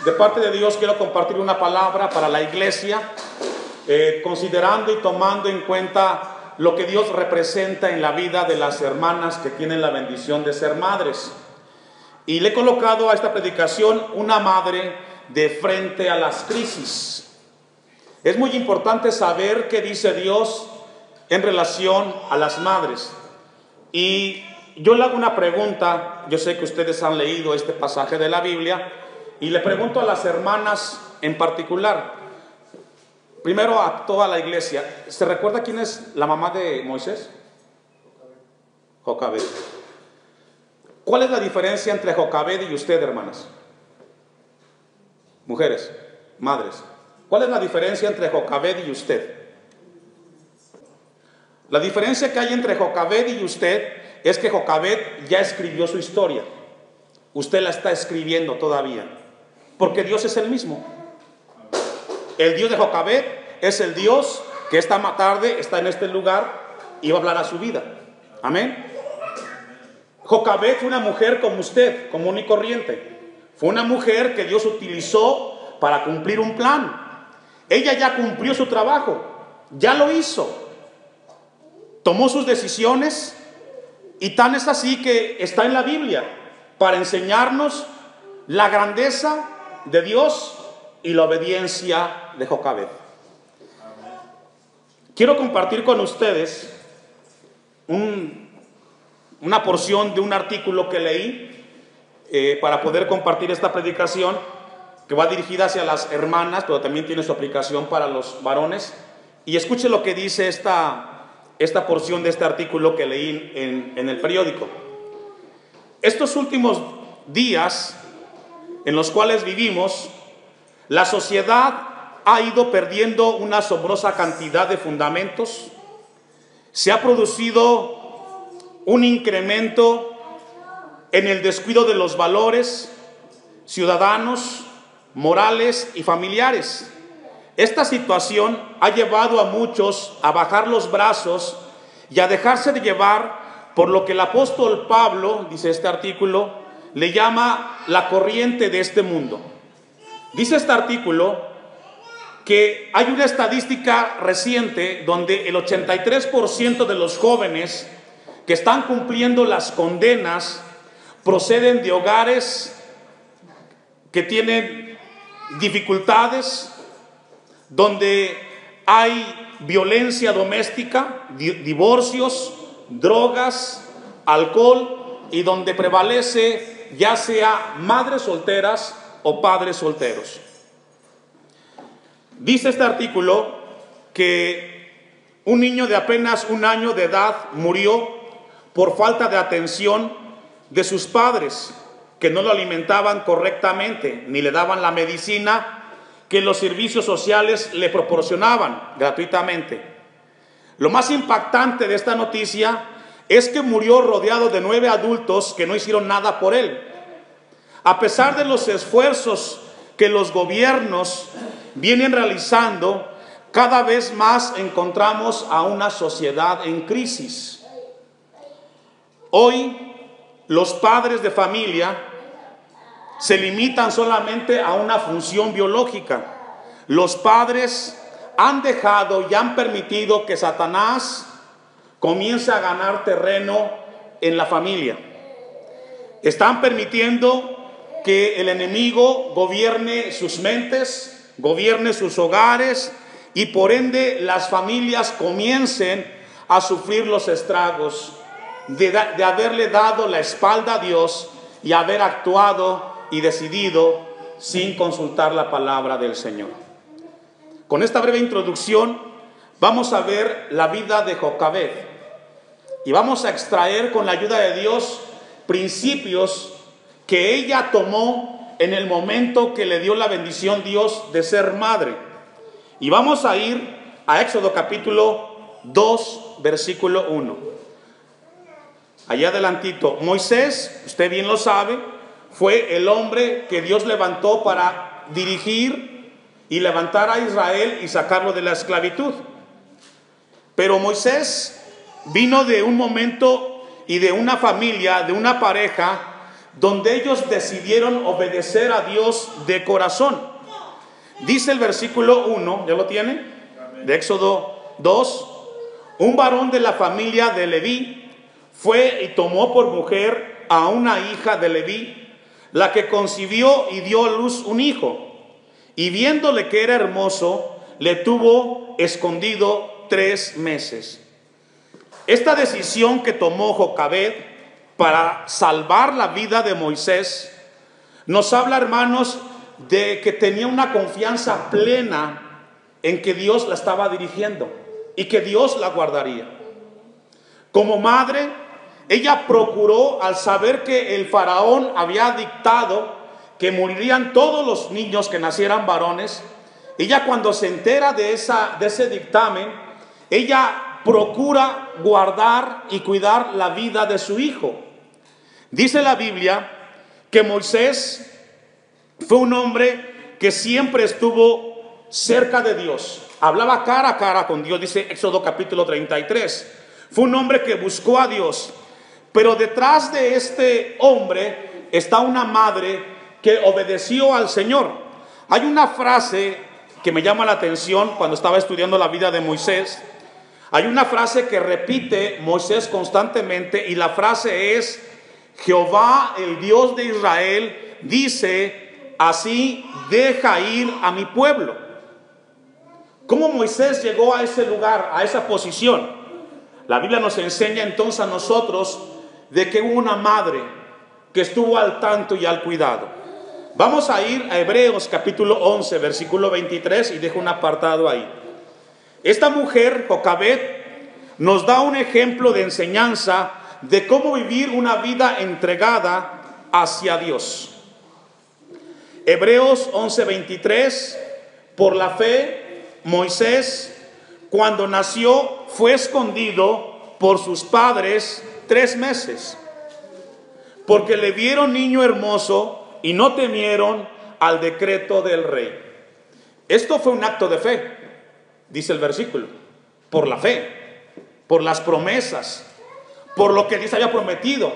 De parte de Dios quiero compartir una palabra para la iglesia, considerando y tomando en cuenta lo que Dios representa en la vida de las hermanas que tienen la bendición de ser madres. Y le he colocado a esta predicación una madre de frente a las crisis. Es muy importante saber qué dice Dios en relación a las madres. Y yo le hago una pregunta. Yo sé que ustedes han leído este pasaje de la Biblia, y le pregunto a las hermanas en particular, primero a toda la iglesia: ¿se recuerda quién es la mamá de Moisés? Jocabed. ¿Cuál es la diferencia entre Jocabed y usted, hermanas? Mujeres, madres, ¿cuál es la diferencia entre Jocabed y usted? La diferencia que hay entre Jocabed y usted es que Jocabed ya escribió su historia. Usted la está escribiendo todavía, porque Dios es el mismo. El Dios de Jocabed es el Dios que esta tarde está en este lugar y va a hablar a su vida. Amén. Jocabed fue una mujer como usted, común y corriente. Fue una mujer que Dios utilizó para cumplir un plan. Ella ya cumplió su trabajo, ya lo hizo. Tomó sus decisiones, y tan es así que está en la Biblia para enseñarnos la grandeza de Dios y la obediencia de Jocabed. Quiero compartir con ustedes una porción de un artículo que leí para poder compartir esta predicación, que va dirigida hacia las hermanas, pero también tiene su aplicación para los varones. Y escuche lo que dice esta porción de este artículo que leí en el periódico. Estos últimos días en los cuales vivimos, la sociedad ha ido perdiendo una asombrosa cantidad de fundamentos. Se ha producido un incremento en el descuido de los valores ciudadanos, morales y familiares. Esta situación ha llevado a muchos a bajar los brazos y a dejarse de llevar por lo que el apóstol Pablo, dice este artículo, le llama la corriente de este mundo. Dice este artículo que hay una estadística reciente donde el 83% de los jóvenes que están cumpliendo las condenas proceden de hogares que tienen dificultades, donde hay violencia doméstica, divorcios, drogas, alcohol, y donde prevalece ya sea madres solteras o padres solteros. Dice este artículo que un niño de apenas 1 año de edad murió por falta de atención de sus padres, que no lo alimentaban correctamente ni le daban la medicina que los servicios sociales le proporcionaban gratuitamente. Lo más impactante de esta noticia es que murió rodeado de 9 adultos que no hicieron nada por él. A pesar de los esfuerzos que los gobiernos vienen realizando, cada vez más encontramos a una sociedad en crisis. Hoy los padres de familia se limitan solamente a una función biológica. Los padres han dejado y han permitido que Satanás comience a ganar terreno en la familia. Están permitiendo que el enemigo gobierne sus mentes, gobierne sus hogares, y por ende las familias comiencen a sufrir los estragos de haberle dado la espalda a Dios y haber actuado y decidido sin consultar la palabra del Señor. Con esta breve introducción vamos a ver la vida de Jocabed y vamos a extraer con la ayuda de Dios principios que ella tomó en el momento que le dio la bendición Dios de ser madre. Y vamos a ir a Éxodo capítulo 2, versículo 1. Allá adelantito, Moisés, usted bien lo sabe, fue el hombre que Dios levantó para dirigir y levantar a Israel y sacarlo de la esclavitud. Pero Moisés vino de un momento y de una familia, de una pareja donde ellos decidieron obedecer a Dios de corazón. Dice el versículo 1, ¿ya lo tiene? De Éxodo 2. Un varón de la familia de Leví fue y tomó por mujer a una hija de Leví, la que concibió y dio a luz un hijo. Y viéndole que era hermoso, le tuvo escondido 3 meses. Esta decisión que tomó Jocabed para salvar la vida de Moisés nos habla, hermanos, de que tenía una confianza plena en que Dios la estaba dirigiendo y que Dios la guardaría. Como madre, ella procuró, al saber que el faraón había dictado que morirían todos los niños que nacieran varones, ella, cuando se entera de ese dictamen, ella procura guardar y cuidar la vida de su hijo. Dice la Biblia que Moisés fue un hombre que siempre estuvo cerca de Dios, hablaba cara a cara con Dios, dice Éxodo capítulo 33. Fue un hombre que buscó a Dios, pero detrás de este hombre está una madre que obedeció al Señor. Hay una frase que me llama la atención cuando estaba estudiando la vida de Moisés. Hay una frase que repite Moisés constantemente, y la frase es: Jehová, el Dios de Israel, dice así: deja ir a mi pueblo. ¿Cómo Moisés llegó a ese lugar, a esa posición? La Biblia nos enseña entonces a nosotros de que hubo una madre que estuvo al tanto y al cuidado. Vamos a ir a Hebreos capítulo 11, versículo 23, y dejo un apartado ahí. Esta mujer, Jocabed, nos da un ejemplo de enseñanza de cómo vivir una vida entregada hacia Dios. Hebreos 11, 23. Por la fe, Moisés, cuando nació, fue escondido por sus padres 3 meses, porque le vieron niño hermoso y no temieron al decreto del rey. Esto fue un acto de fe, dice el versículo. Por la fe, por las promesas, por lo que Dios había prometido.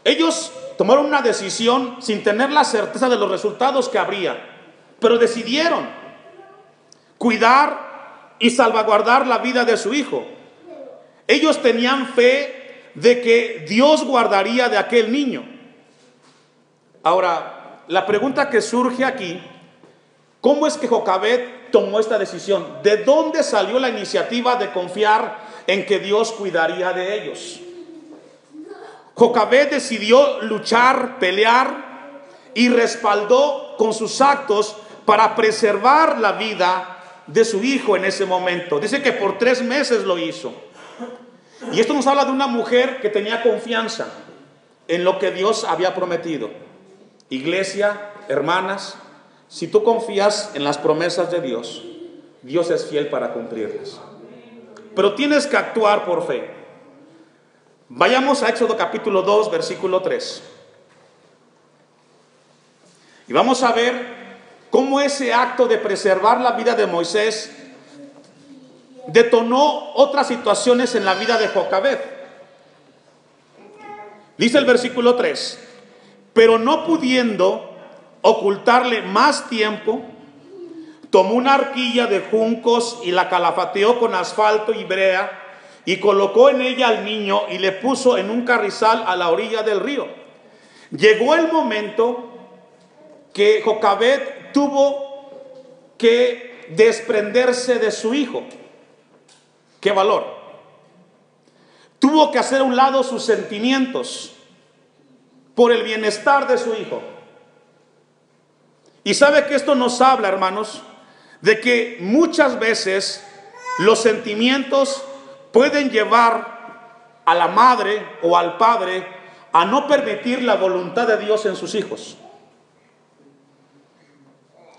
Ellos tomaron una decisión sin tener la certeza de los resultados que habría, pero decidieron cuidar y salvaguardar la vida de su hijo. Ellos tenían fe de que Dios guardaría de aquel niño. Ahora, la pregunta que surge aquí: ¿cómo es que Jocabed tomó esta decisión? ¿De dónde salió la iniciativa de confiar en que Dios cuidaría de ellos? Jocabed decidió luchar, pelear, y respaldó con sus actos para preservar la vida de su hijo en ese momento. Dice que por 3 meses lo hizo. Y esto nos habla de una mujer que tenía confianza en lo que Dios había prometido. Iglesia, hermanas, si tú confías en las promesas de Dios, Dios es fiel para cumplirlas. Pero tienes que actuar por fe. Vayamos a Éxodo capítulo 2, versículo 3. Y vamos a ver cómo ese acto de preservar la vida de Moisés detonó otras situaciones en la vida de Jocabed. Dice el versículo 3: pero no pudiendo ocultarle más tiempo, tomó una arquilla de juncos y la calafateó con asfalto y brea, y colocó en ella al niño y le puso en un carrizal a la orilla del río. Llegó el momento que Jocabed tuvo que desprenderse de su hijo. ¡Qué valor! Tuvo que hacer a un lado sus sentimientos por el bienestar de su hijo. Y sabe que esto nos habla, hermanos, de que muchas veces los sentimientos pueden llevar a la madre o al padre a no permitir la voluntad de Dios en sus hijos.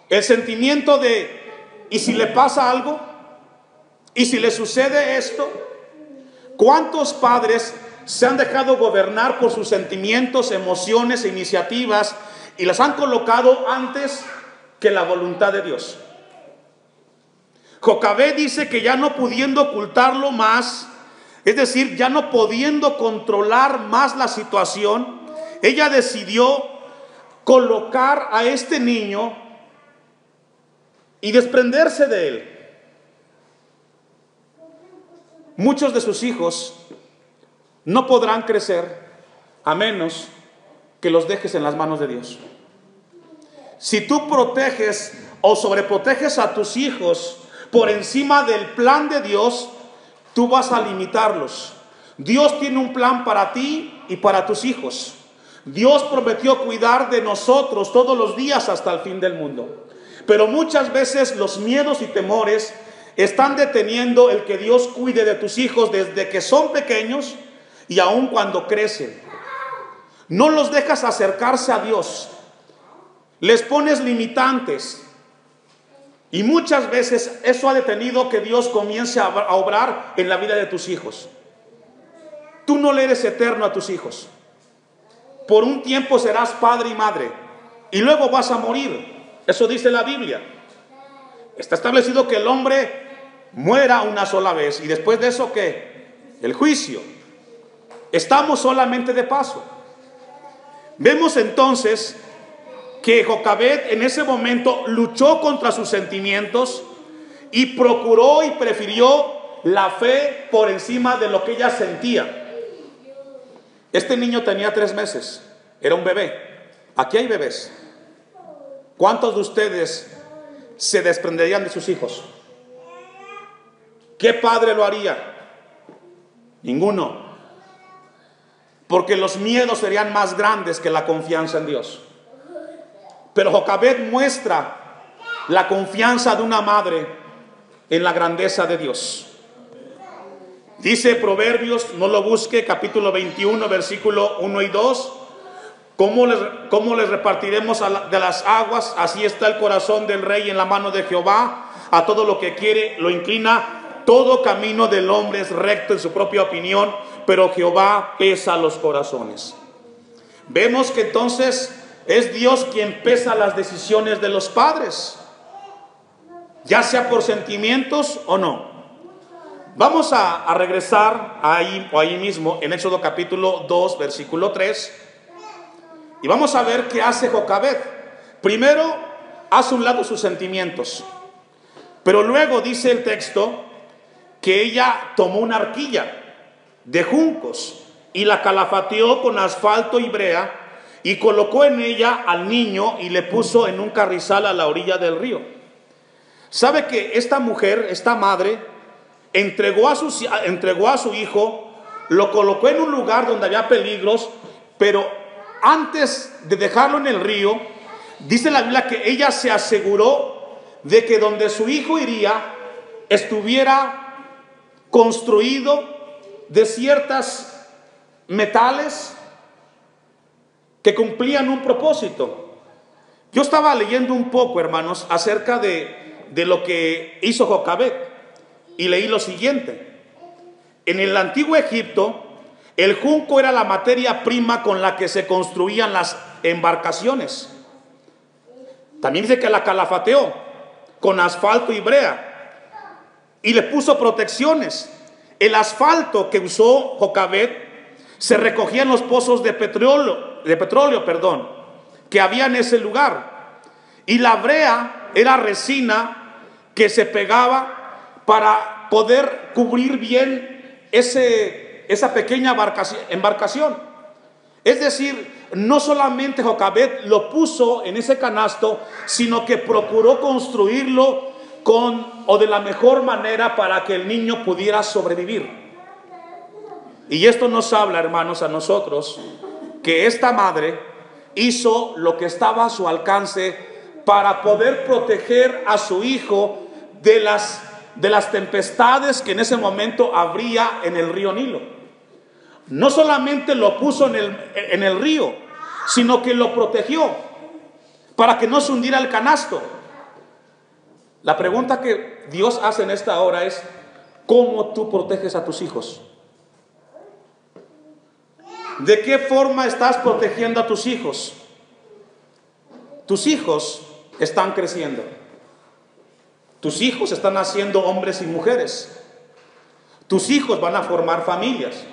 El sentimiento de: ¿y si le pasa algo? ¿Y si le sucede esto? ¿Cuántos padres se han dejado gobernar por sus sentimientos, emociones e iniciativas y las han colocado antes que la voluntad de Dios? Jocabed dice que ya no pudiendo ocultarlo más, es decir, ya no pudiendo controlar más la situación, ella decidió colocar a este niño y desprenderse de él. Muchos de sus hijos no podrán crecer a menos que los dejes en las manos de Dios. Si tú proteges o sobreproteges a tus hijos por encima del plan de Dios, tú vas a limitarlos. Dios tiene un plan para ti y para tus hijos. Dios prometió cuidar de nosotros todos los días hasta el fin del mundo. Pero muchas veces los miedos y temores están deteniendo el que Dios cuide de tus hijos desde que son pequeños y aun cuando crecen. No los dejas acercarse a Dios. Les pones limitantes. Y muchas veces eso ha detenido que Dios comience a obrar en la vida de tus hijos. Tú no le eres eterno a tus hijos. Por un tiempo serás padre y madre y luego vas a morir. Eso dice la Biblia. Está establecido que el hombre muera una sola vez y después de eso, ¿qué? El juicio. Estamos solamente de paso. Vemos entonces que Jocabed en ese momento luchó contra sus sentimientos y procuró y prefirió la fe por encima de lo que ella sentía. Este niño tenía 3 meses, era un bebé. Aquí hay bebés. ¿Cuántos de ustedes se desprenderían de sus hijos? ¿Qué padre lo haría? Ninguno. Porque los miedos serían más grandes que la confianza en Dios. Pero Jocabed muestra la confianza de una madre en la grandeza de Dios. Dice Proverbios, no lo busque, capítulo 21, versículo 1 y 2. ¿Cómo les repartiremos de las aguas? Así está el corazón del rey en la mano de Jehová. A todo lo que quiere lo inclina. Todo camino del hombre es recto en su propia opinión, pero Jehová pesa los corazones. Vemos que entonces es Dios quien pesa las decisiones de los padres, ya sea por sentimientos o no. Vamos a regresar ahí mismo en Éxodo capítulo 2 versículo 3 y vamos a ver qué hace Jocabed. Primero hace un lado sus sentimientos, pero luego dice el texto que ella tomó una arquilla de juncos y la calafateó con asfalto y brea y colocó en ella al niño y le puso en un carrizal a la orilla del río. ¿Sabe que esta mujer, esta madre, entregó a su hijo, lo colocó en un lugar donde había peligros, pero antes de dejarlo en el río, dice la Biblia que ella se aseguró de que donde su hijo iría estuviera construido de ciertas metales que cumplían un propósito. Yo estaba leyendo un poco, hermanos, acerca de lo que hizo Jocabed y leí lo siguiente. En el antiguo Egipto, el junco era la materia prima con la que se construían las embarcaciones. También dice que la calafateó con asfalto y brea y le puso protecciones. El asfalto que usó Jocabed se recogía en los pozos de petróleo, que había en ese lugar. Y la brea era resina que se pegaba para poder cubrir bien esa pequeña embarcación. Es decir, no solamente Jocabed lo puso en ese canasto, sino que procuró construirlo de la mejor manera para que el niño pudiera sobrevivir. Y esto nos habla, hermanos, a nosotros, que esta madre hizo lo que estaba a su alcance para poder proteger a su hijo de las tempestades que en ese momento habría en el río Nilo. No solamente lo puso en el río, sino que lo protegió para que no se hundiera el canasto. La pregunta que Dios hace en esta hora es: ¿cómo tú proteges a tus hijos? ¿De qué forma estás protegiendo a tus hijos? Tus hijos están creciendo. Tus hijos están haciendo hombres y mujeres. Tus hijos van a formar familias.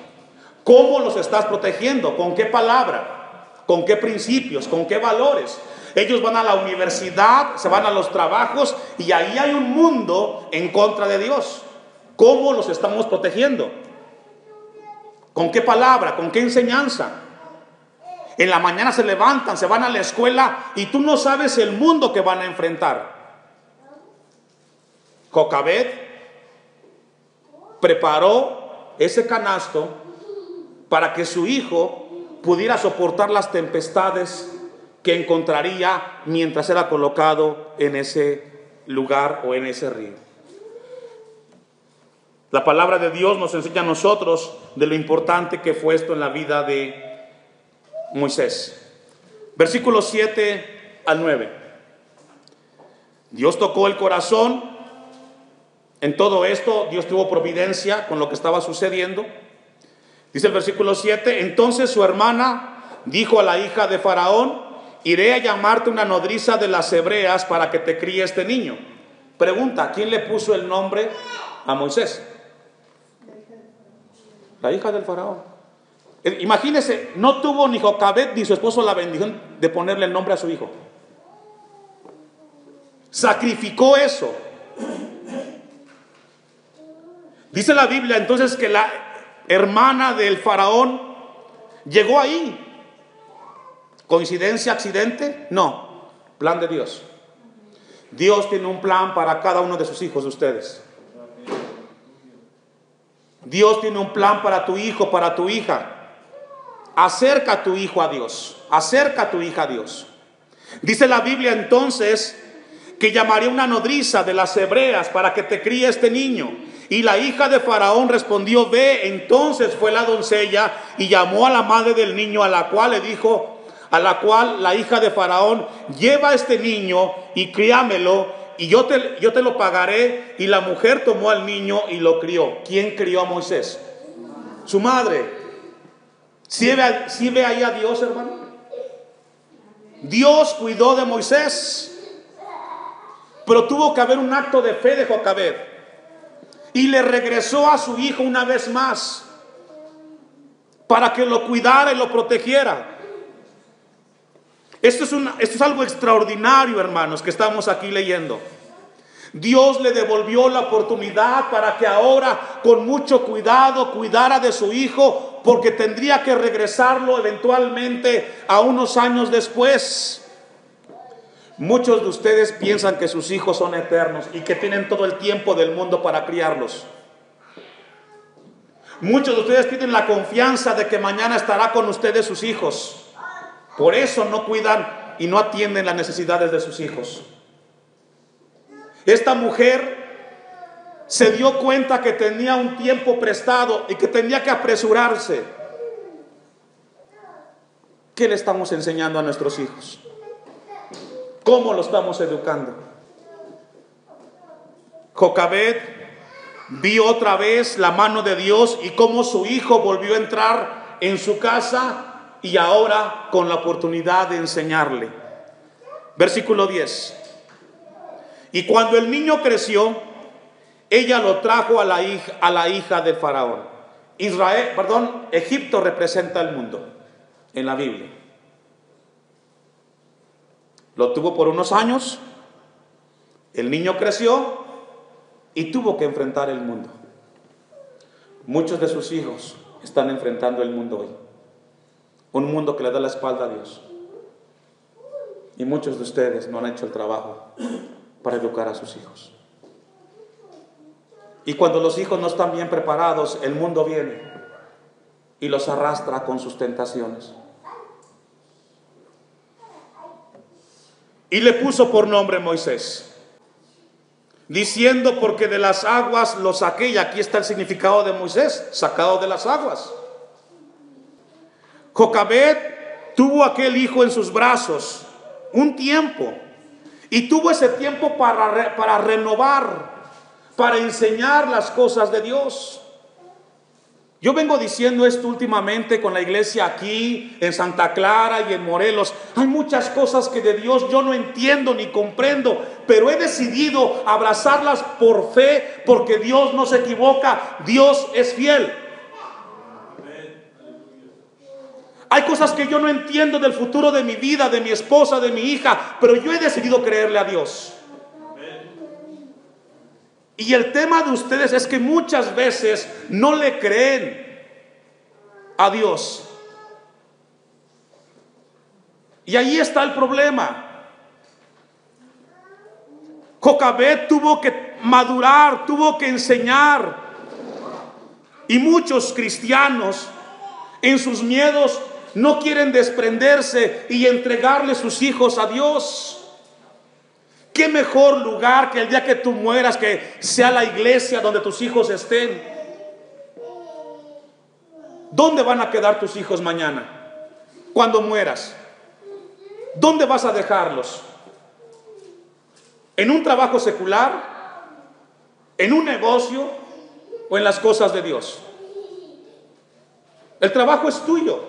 ¿Cómo los estás protegiendo? ¿Con qué palabra? ¿Con qué principios? ¿Con qué valores? Ellos van a la universidad, se van a los trabajos y ahí hay un mundo en contra de Dios. ¿Cómo los estamos protegiendo? ¿Con qué palabra? ¿Con qué enseñanza? En la mañana se levantan, se van a la escuela y tú no sabes el mundo que van a enfrentar. Jocabed preparó ese canasto para que su hijo pudiera soportar las tempestades que encontraría mientras era colocado en ese lugar o en ese río. La palabra de Dios nos enseña a nosotros de lo importante que fue esto en la vida de Moisés. Versículos 7 al 9. Dios tocó el corazón. En todo esto Dios tuvo providencia con lo que estaba sucediendo. Dice el versículo 7: entonces su hermana dijo a la hija de Faraón: iré a llamarte una nodriza de las hebreas para que te críe este niño. Pregunta: ¿quién le puso el nombre a Moisés? La hija del Faraón. Imagínese, no tuvo ni Jocabed ni su esposo la bendición de ponerle el nombre a su hijo. Sacrificó eso. Dice la Biblia entonces que la hermana del Faraón llegó ahí. ¿Coincidencia, accidente? No, plan de Dios. Dios tiene un plan para cada uno de sus hijos de ustedes. Dios tiene un plan para tu hijo, para tu hija. Acerca a tu hijo a Dios. Acerca a tu hija a Dios. Dice la Biblia entonces que llamaría una nodriza de las hebreas para que te críe este niño. Y la hija de Faraón respondió: ve. Entonces fue la doncella y llamó a la madre del niño, a la cual la hija de Faraón: lleva a este niño y críamelo, y yo te lo pagaré. Y la mujer tomó al niño y lo crió. ¿Quién crió a Moisés? Su madre. ¿Sí ve ahí a Dios, hermano? Dios cuidó de Moisés, pero tuvo que haber un acto de fe de Jocabed, y le regresó a su hijo una vez más para que lo cuidara y lo protegiera. Esto es algo extraordinario, hermanos, que estamos aquí leyendo. Dios le devolvió la oportunidad para que ahora con mucho cuidado cuidara de su hijo, porque tendría que regresarlo eventualmente a unos años después. Muchos de ustedes piensan que sus hijos son eternos y que tienen todo el tiempo del mundo para criarlos. Muchos de ustedes tienen la confianza de que mañana estará con ustedes sus hijos. Por eso no cuidan y no atienden las necesidades de sus hijos. Esta mujer se dio cuenta que tenía un tiempo prestado y que tenía que apresurarse. ¿Qué le estamos enseñando a nuestros hijos? ¿Cómo lo estamos educando? Jocabed vio otra vez la mano de Dios y cómo su hijo volvió a entrar en su casa, y ahora con la oportunidad de enseñarle. Versículo 10. Y cuando el niño creció, ella lo trajo a la hija del Faraón. Egipto representa el mundo en la Biblia. Lo tuvo por unos años, el niño creció y tuvo que enfrentar el mundo. Muchos de sus hijos están enfrentando el mundo hoy. Un mundo que le da la espalda a Dios. Y muchos de ustedes no han hecho el trabajo para educar a sus hijos. Y cuando los hijos no están bien preparados, el mundo viene y los arrastra con sus tentaciones. Y le puso por nombre Moisés, diciendo: porque de las aguas lo saqué. Y aquí está el significado de Moisés: sacado de las aguas. Jocabed tuvo aquel hijo en sus brazos un tiempo, y tuvo ese tiempo para renovar, para enseñar las cosas de Dios. Yo vengo diciendo esto últimamente con la iglesia aquí en Santa Clara y en Morelos. Hay muchas cosas que de Dios yo no entiendo ni comprendo, pero he decidido abrazarlas por fe, porque Dios no se equivoca, Dios es fiel. Hay cosas que yo no entiendo del futuro de mi vida, de mi esposa, de mi hija, pero yo he decidido creerle a Dios. Y el tema de ustedes es que muchas veces no le creen a Dios. Y ahí está el problema. Jocabed tuvo que madurar, tuvo que enseñar. Y muchos cristianos en sus miedos no quieren desprenderse y entregarle sus hijos a Dios. ¿Qué mejor lugar que el día que tú mueras que sea la iglesia donde tus hijos estén? ¿Dónde van a quedar tus hijos mañana? Cuando mueras, ¿dónde vas a dejarlos? ¿En un trabajo secular? ¿En un negocio? ¿O en las cosas de Dios? El trabajo es tuyo,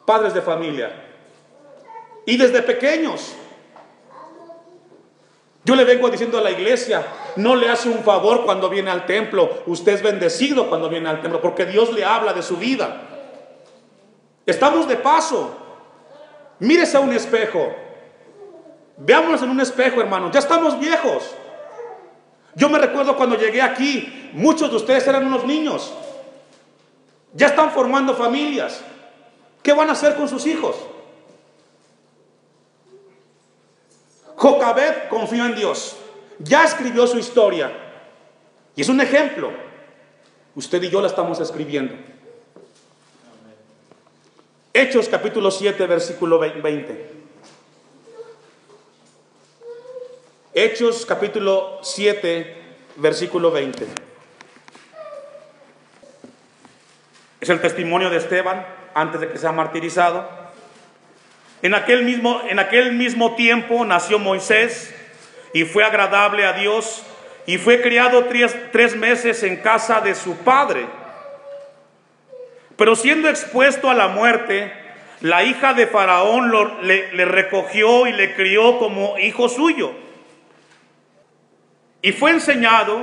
padres de familia. Y desde pequeños, yo le vengo diciendo a la iglesia, no le hace un favor cuando viene al templo. Usted es bendecido cuando viene al templo, porque Dios le habla de su vida. Estamos de paso. Mírese a un espejo. Veámonos en un espejo, hermanos. Ya estamos viejos. Yo me recuerdo cuando llegué aquí, muchos de ustedes eran unos niños. Ya están formando familias. ¿Qué van a hacer con sus hijos? Jocabed confió en Dios. Ya escribió su historia. Y es un ejemplo. Usted y yo la estamos escribiendo. Hechos capítulo 7, versículo 20. Hechos capítulo 7, versículo 20. Es el testimonio de Esteban antes de que sea martirizado. En aquel mismo tiempo nació Moisés y fue agradable a Dios y fue criado 3 meses en casa de su padre. Pero siendo expuesto a la muerte, la hija de Faraón le recogió y le crió como hijo suyo. Y fue enseñado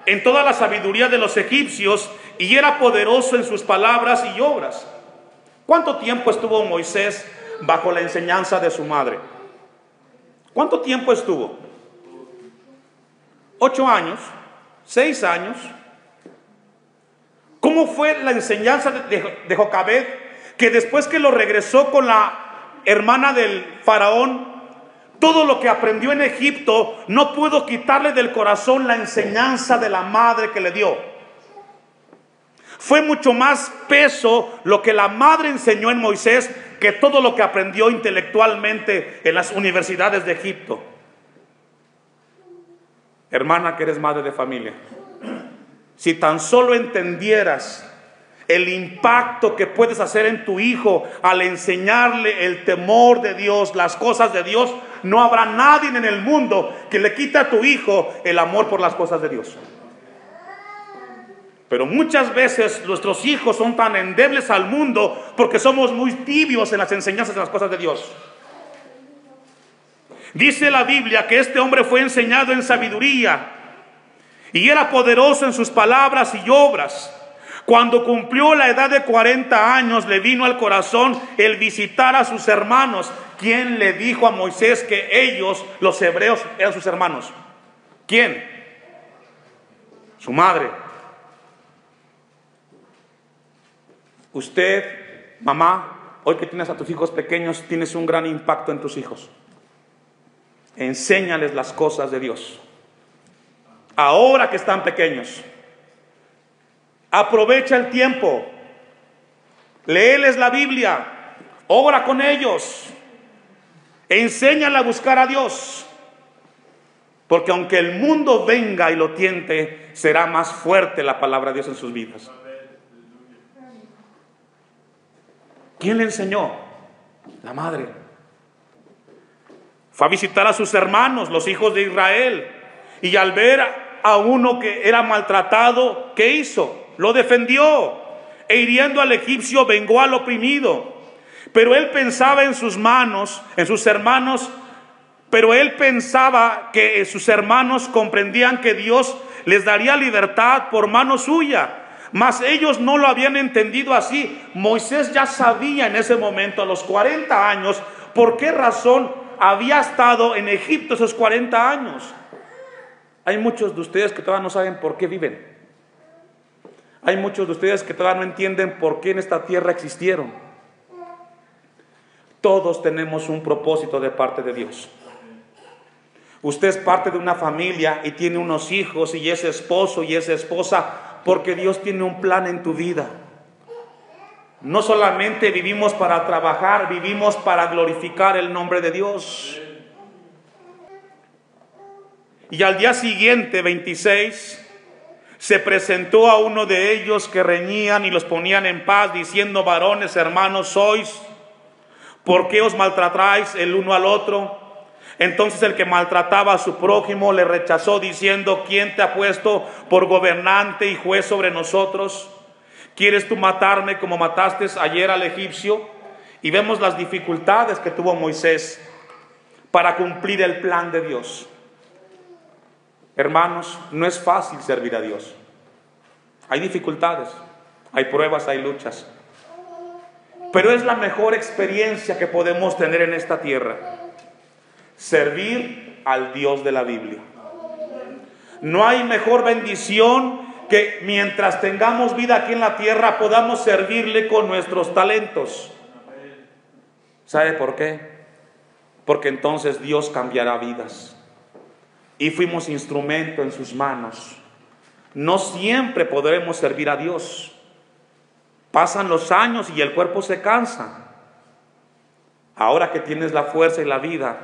en toda la sabiduría de los egipcios y era poderoso en sus palabras y obras. ¿Cuánto tiempo estuvo Moisés bajo la enseñanza de su madre? ¿Cuánto tiempo estuvo? 8 años, 6 años. ¿Cómo fue la enseñanza de Jocabed? Que después que lo regresó con la hermana del faraón, todo lo que aprendió en Egipto no pudo quitarle del corazón la enseñanza de la madre que le dio. Fue mucho más peso lo que la madre enseñó en Moisés que todo lo que aprendió intelectualmente en las universidades de Egipto. Hermana que eres madre de familia, si tan solo entendieras el impacto que puedes hacer en tu hijo al enseñarle el temor de Dios, las cosas de Dios, no habrá nadie en el mundo que le quite a tu hijo el amor por las cosas de Dios. Pero muchas veces nuestros hijos son tan endebles al mundo porque somos muy tibios en las enseñanzas de las cosas de Dios. Dice la Biblia que este hombre fue enseñado en sabiduría y era poderoso en sus palabras y obras. Cuando cumplió la edad de 40 años, le vino al corazón el visitar a sus hermanos. ¿Quién le dijo a Moisés que ellos, los hebreos, eran sus hermanos? ¿Quién? Su madre. Usted, mamá, hoy que tienes a tus hijos pequeños, tienes un gran impacto en tus hijos. Enséñales las cosas de Dios. Ahora que están pequeños, aprovecha el tiempo, léeles la Biblia, ora con ellos, enséñale a buscar a Dios, porque aunque el mundo venga y lo tiente, será más fuerte la palabra de Dios en sus vidas. ¿Quién le enseñó? La madre. Fue a visitar a sus hermanos, los hijos de Israel, y al ver a uno que era maltratado, ¿qué hizo? Lo defendió, e hiriendo al egipcio vengó al oprimido. Pero él pensaba en sus hermanos, pero él pensaba que sus hermanos comprendían que Dios les daría libertad por mano suya. Mas ellos no lo habían entendido así. Moisés ya sabía en ese momento, a los 40 años, por qué razón había estado en Egipto esos 40 años. Hay muchos de ustedes que todavía no saben por qué viven. Hay muchos de ustedes que todavía no entienden por qué en esta tierra existieron. Todos tenemos un propósito de parte de Dios. Usted es parte de una familia y tiene unos hijos y es esposo y es esposa porque Dios tiene un plan en tu vida. No solamente vivimos para trabajar, vivimos para glorificar el nombre de Dios. Y al día siguiente, 26, se presentó a uno de ellos que reñían y los ponían en paz, diciendo: varones, hermanos sois, ¿por qué os maltratáis el uno al otro? Entonces el que maltrataba a su prójimo le rechazó, diciendo: ¿quién te ha puesto por gobernante y juez sobre nosotros? ¿Quieres tú matarme como mataste ayer al egipcio? Y vemos las dificultades que tuvo Moisés para cumplir el plan de Dios. Hermanos, no es fácil servir a Dios. Hay dificultades, hay pruebas, hay luchas. Pero es la mejor experiencia que podemos tener en esta tierra. Servir al Dios de la Biblia. No hay mejor bendición que mientras tengamos vida aquí en la tierra podamos servirle con nuestros talentos. ¿Sabe por qué? Porque entonces Dios cambiará vidas y fuimos instrumento en sus manos. No siempre podremos servir a Dios. Pasan los años y el cuerpo se cansa. Ahora que tienes la fuerza y la vida,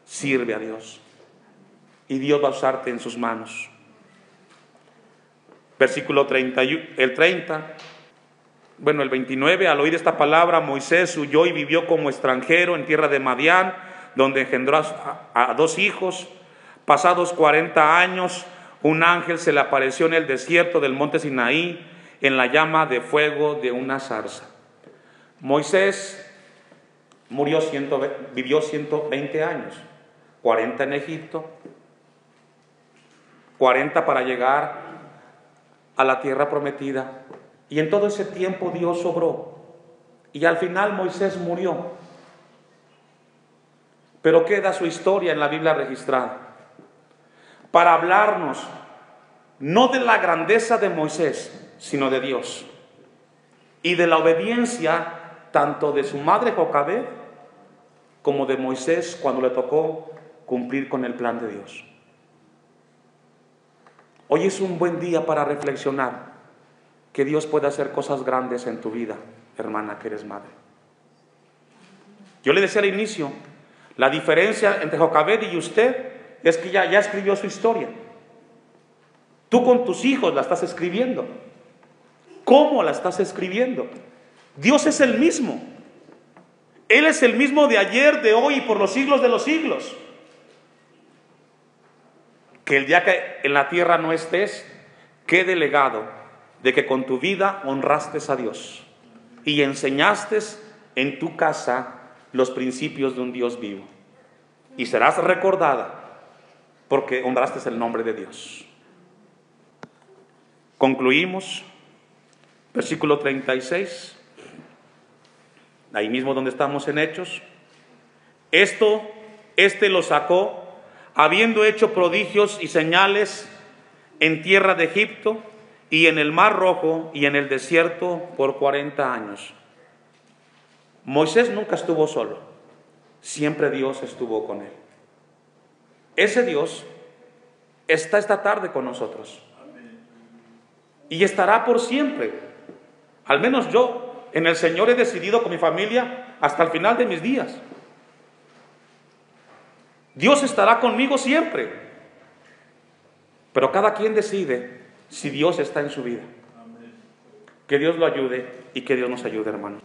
sirve a Dios y Dios va a usarte en sus manos. Versículo 30, el 29, al oír esta palabra, Moisés huyó y vivió como extranjero en tierra de Madián, donde engendró a 2 hijos. Pasados 40 años, un ángel se le apareció en el desierto del monte Sinaí, en la llama de fuego de una zarza. Moisés vivió 120 años, 40 en Egipto, 40 para llegar a la tierra prometida, y en todo ese tiempo Dios obró, y al final Moisés murió, pero queda su historia en la Biblia registrada, para hablarnos no de la grandeza de Moisés, sino de Dios, y de la obediencia tanto de su madre Jocabed, como de Moisés cuando le tocó cumplir con el plan de Dios. Hoy es un buen día para reflexionar que Dios puede hacer cosas grandes en tu vida, hermana que eres madre. Yo le decía al inicio, la diferencia entre Jocabed y usted es que ya escribió su historia. Tú con tus hijos la estás escribiendo. ¿Cómo la estás escribiendo? Dios es el mismo. Él es el mismo de ayer, de hoy y por los siglos de los siglos. Que el día que en la tierra no estés, quede legado de que con tu vida honraste a Dios y enseñaste en tu casa los principios de un Dios vivo. Y serás recordada porque honraste el nombre de Dios. Concluimos. Versículo 36. Ahí mismo donde estamos en Hechos. Este lo sacó, habiendo hecho prodigios y señales en tierra de Egipto y en el Mar Rojo y en el desierto por 40 años. Moisés nunca estuvo solo, siempre Dios estuvo con él. Ese Dios está esta tarde con nosotros y estará por siempre. Al menos yo en el Señor he decidido con mi familia hasta el final de mis días. Dios estará conmigo siempre, pero cada quien decide si Dios está en su vida. Que Dios lo ayude y que Dios nos ayude, hermanos.